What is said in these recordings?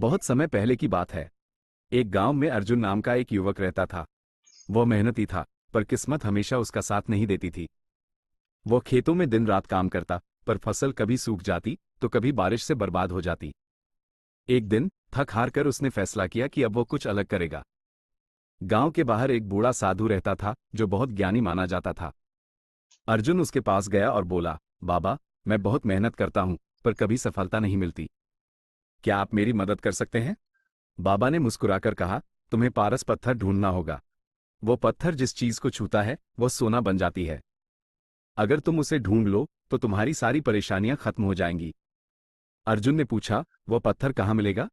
बहुत समय पहले की बात है। एक गांव में अर्जुन नाम का एक युवक रहता था। वो मेहनती था, पर किस्मत हमेशा उसका साथ नहीं देती थी। वो खेतों में दिन रात काम करता, पर फसल कभी सूख जाती तो कभी बारिश से बर्बाद हो जाती। एक दिन थक हार कर उसने फैसला किया कि अब वो कुछ अलग करेगा। गांव के बाहर एक बूढ़ा साधु रहता था जो बहुत ज्ञानी माना जाता था। अर्जुन उसके पास गया और बोला, बाबा, मैं बहुत मेहनत करता हूं, पर कभी सफलता नहीं मिलती। क्या आप मेरी मदद कर सकते हैं? बाबा ने मुस्कुराकर कहा, तुम्हें पारस पत्थर ढूंढना होगा। वो पत्थर जिस चीज को छूता है वो सोना बन जाती है। अगर तुम उसे ढूंढ लो तो तुम्हारी सारी परेशानियां खत्म हो जाएंगी। अर्जुन ने पूछा, वो पत्थर कहाँ मिलेगा?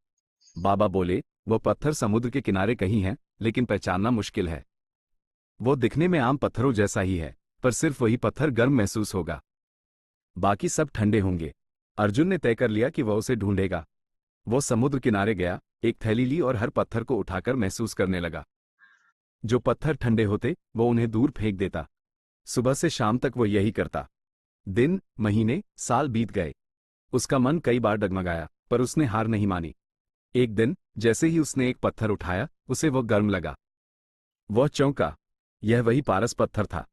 बाबा बोले, वो पत्थर समुद्र के किनारे कहीं है, लेकिन पहचानना मुश्किल है। वो दिखने में आम पत्थरों जैसा ही है, पर सिर्फ वही पत्थर गर्म महसूस होगा, बाकी सब ठंडे होंगे। अर्जुन ने तय कर लिया कि वह उसे ढूंढेगा। वो समुद्र किनारे गया, एक थैली ली और हर पत्थर को उठाकर महसूस करने लगा। जो पत्थर ठंडे होते वो उन्हें दूर फेंक देता। सुबह से शाम तक वो यही करता। दिन, महीने, साल बीत गए। उसका मन कई बार डगमगाया, पर उसने हार नहीं मानी। एक दिन जैसे ही उसने एक पत्थर उठाया, उसे वो गर्म लगा। वह चौंका। यह वही पारस पत्थर था।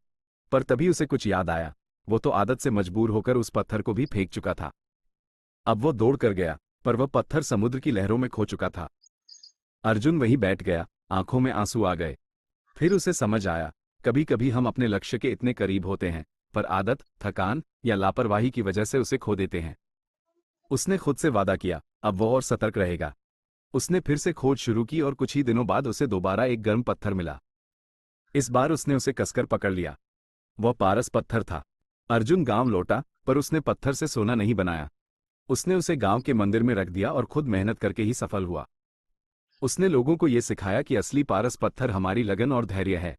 पर तभी उसे कुछ याद आया। वो तो आदत से मजबूर होकर उस पत्थर को भी फेंक चुका था। अब वो दौड़ कर गया, पर वह पत्थर समुद्र की लहरों में खो चुका था। अर्जुन वहीं बैठ गया, आंखों में आंसू आ गए। फिर उसे समझ आया, कभी कभी हम अपने लक्ष्य के इतने करीब होते हैं, पर आदत, थकान या लापरवाही की वजह से उसे खो देते हैं। उसने खुद से वादा किया, अब वो और सतर्क रहेगा। उसने फिर से खोज शुरू की और कुछ ही दिनों बाद उसे दोबारा एक गर्म पत्थर मिला। इस बार उसने उसे कसकर पकड़ लिया। वह पारस पत्थर था। अर्जुन गांव लौटा, पर उसने पत्थर से सोना नहीं बनाया। उसने उसे गांव के मंदिर में रख दिया और खुद मेहनत करके ही सफल हुआ। उसने लोगों को यह सिखाया कि असली पारस पत्थर हमारी लगन और धैर्य है।